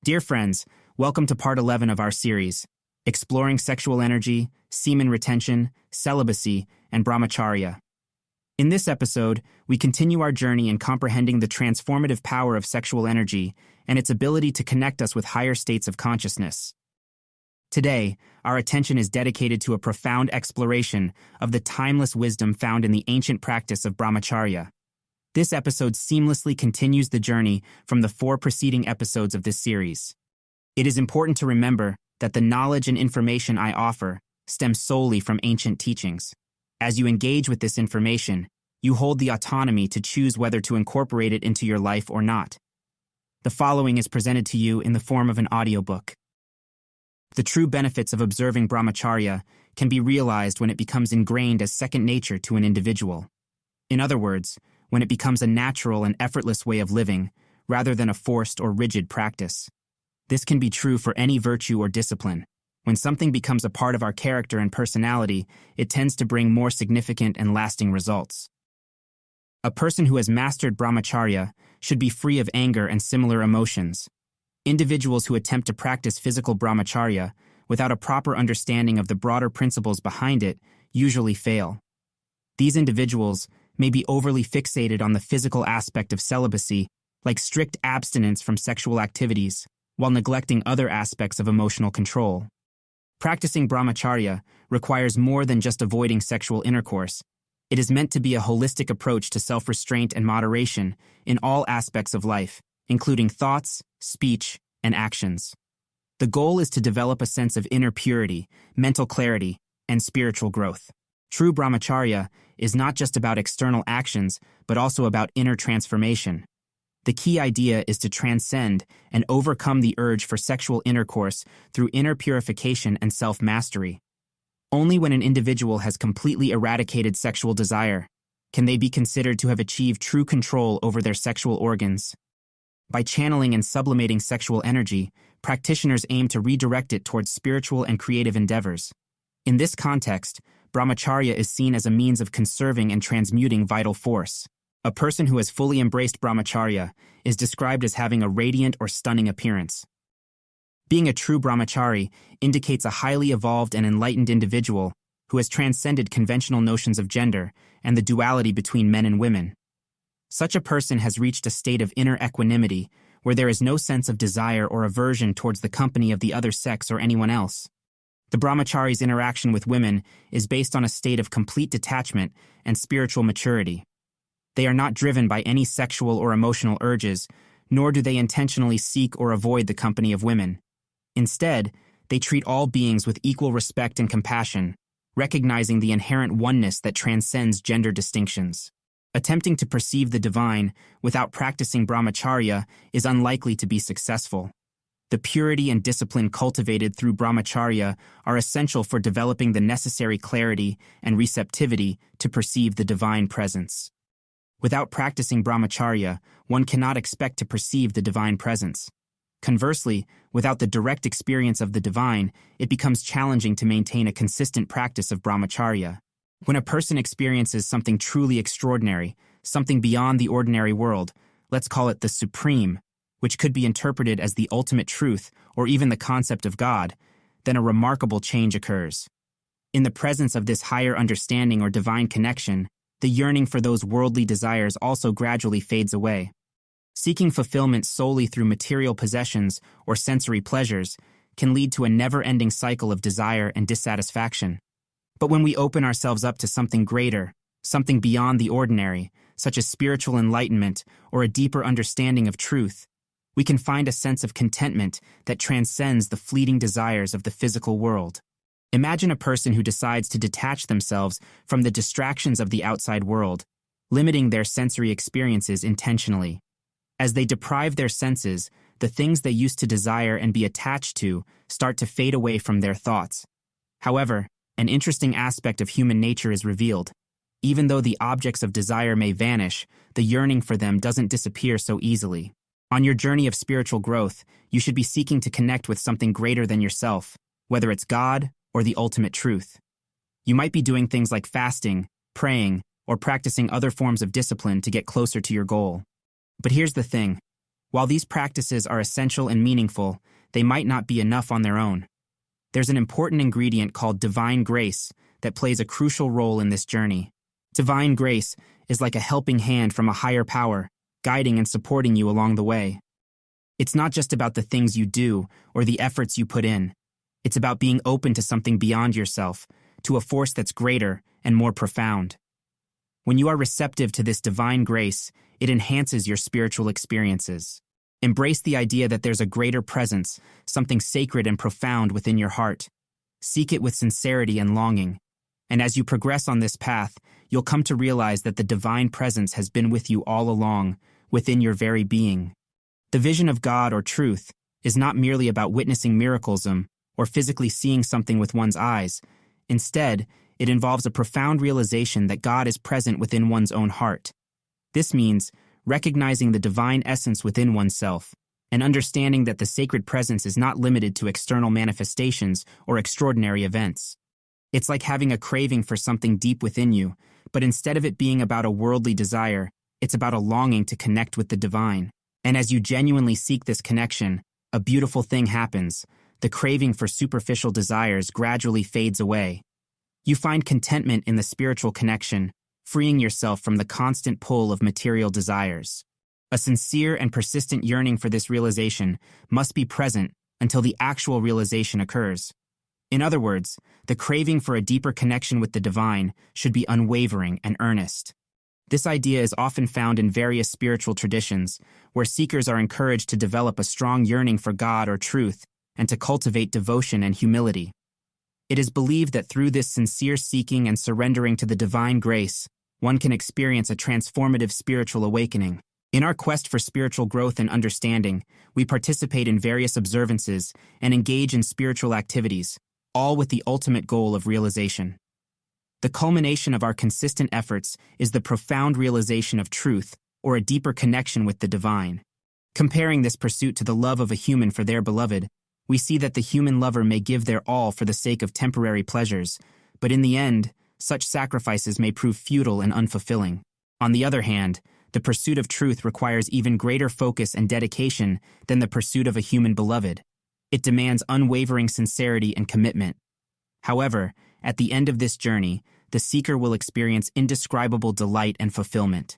Dear friends, welcome to part 11 of our series, Exploring Sexual Energy, Semen Retention, Celibacy, and Brahmacharya. In this episode, we continue our journey in comprehending the transformative power of sexual energy and its ability to connect us with higher states of consciousness. Today, our attention is dedicated to a profound exploration of the timeless wisdom found in the ancient practice of Brahmacharya. This episode seamlessly continues the journey from the 4 preceding episodes of this series. It is important to remember that the knowledge and information I offer stem solely from ancient teachings. As you engage with this information, you hold the autonomy to choose whether to incorporate it into your life or not. The following is presented to you in the form of an audiobook. The true benefits of observing Brahmacharya can be realized when it becomes ingrained as second nature to an individual. In other words, when it becomes a natural and effortless way of living, rather than a forced or rigid practice. This can be true for any virtue or discipline. When something becomes a part of our character and personality, it tends to bring more significant and lasting results. A person who has mastered Brahmacharya should be free of anger and similar emotions. Individuals who attempt to practice physical Brahmacharya without a proper understanding of the broader principles behind it usually fail. These individuals may be overly fixated on the physical aspect of celibacy, like strict abstinence from sexual activities, while neglecting other aspects of emotional control. Practicing Brahmacharya requires more than just avoiding sexual intercourse. It is meant to be a holistic approach to self-restraint and moderation in all aspects of life, including thoughts, speech, and actions. The goal is to develop a sense of inner purity, mental clarity, and spiritual growth. True Brahmacharya is not just about external actions, but also about inner transformation. The key idea is to transcend and overcome the urge for sexual intercourse through inner purification and self-mastery. Only when an individual has completely eradicated sexual desire can they be considered to have achieved true control over their sexual organs. By channeling and sublimating sexual energy, practitioners aim to redirect it towards spiritual and creative endeavors. In this context, Brahmacharya is seen as a means of conserving and transmuting vital force. A person who has fully embraced Brahmacharya is described as having a radiant or stunning appearance. Being a true Brahmachari indicates a highly evolved and enlightened individual who has transcended conventional notions of gender and the duality between men and women. Such a person has reached a state of inner equanimity where there is no sense of desire or aversion towards the company of the other sex or anyone else. The Brahmachari's interaction with women is based on a state of complete detachment and spiritual maturity. They are not driven by any sexual or emotional urges, nor do they intentionally seek or avoid the company of women. Instead, they treat all beings with equal respect and compassion, recognizing the inherent oneness that transcends gender distinctions. Attempting to perceive the divine without practicing Brahmacharya is unlikely to be successful. The purity and discipline cultivated through Brahmacharya are essential for developing the necessary clarity and receptivity to perceive the divine presence. Without practicing Brahmacharya, one cannot expect to perceive the divine presence. Conversely, without the direct experience of the divine, it becomes challenging to maintain a consistent practice of Brahmacharya. When a person experiences something truly extraordinary, something beyond the ordinary world, let's call it the supreme, which could be interpreted as the ultimate truth or even the concept of God, then a remarkable change occurs. In the presence of this higher understanding or divine connection, the yearning for those worldly desires also gradually fades away. Seeking fulfillment solely through material possessions or sensory pleasures can lead to a never-ending cycle of desire and dissatisfaction. But when we open ourselves up to something greater, something beyond the ordinary, such as spiritual enlightenment or a deeper understanding of truth, we can find a sense of contentment that transcends the fleeting desires of the physical world. Imagine a person who decides to detach themselves from the distractions of the outside world, limiting their sensory experiences intentionally. As they deprive their senses, the things they used to desire and be attached to start to fade away from their thoughts. However, an interesting aspect of human nature is revealed. Even though the objects of desire may vanish, the yearning for them doesn't disappear so easily. On your journey of spiritual growth, you should be seeking to connect with something greater than yourself, whether it's God or the ultimate truth. You might be doing things like fasting, praying, or practicing other forms of discipline to get closer to your goal. But here's the thing. While these practices are essential and meaningful, they might not be enough on their own. There's an important ingredient called divine grace that plays a crucial role in this journey. Divine grace is like a helping hand from a higher power, guiding and supporting you along the way. It's not just about the things you do or the efforts you put in. It's about being open to something beyond yourself, to a force that's greater and more profound. When you are receptive to this divine grace, it enhances your spiritual experiences. Embrace the idea that there's a greater presence, something sacred and profound within your heart. Seek it with sincerity and longing. And as you progress on this path, you'll come to realize that the divine presence has been with you all along, within your very being. The vision of God or truth is not merely about witnessing miracles or physically seeing something with one's eyes. Instead, it involves a profound realization that God is present within one's own heart. This means recognizing the divine essence within oneself and understanding that the sacred presence is not limited to external manifestations or extraordinary events. It's like having a craving for something deep within you, but instead of it being about a worldly desire, it's about a longing to connect with the divine. And as you genuinely seek this connection, a beautiful thing happens. The craving for superficial desires gradually fades away. You find contentment in the spiritual connection, freeing yourself from the constant pull of material desires. A sincere and persistent yearning for this realization must be present until the actual realization occurs. In other words, the craving for a deeper connection with the divine should be unwavering and earnest. This idea is often found in various spiritual traditions, where seekers are encouraged to develop a strong yearning for God or truth and to cultivate devotion and humility. It is believed that through this sincere seeking and surrendering to the divine grace, one can experience a transformative spiritual awakening. In our quest for spiritual growth and understanding, we participate in various observances and engage in spiritual activities, all with the ultimate goal of realization. The culmination of our consistent efforts is the profound realization of truth or a deeper connection with the divine. Comparing this pursuit to the love of a human for their beloved, we see that the human lover may give their all for the sake of temporary pleasures, but in the end, such sacrifices may prove futile and unfulfilling. On the other hand, the pursuit of truth requires even greater focus and dedication than the pursuit of a human beloved. It demands unwavering sincerity and commitment. However, at the end of this journey, the seeker will experience indescribable delight and fulfillment.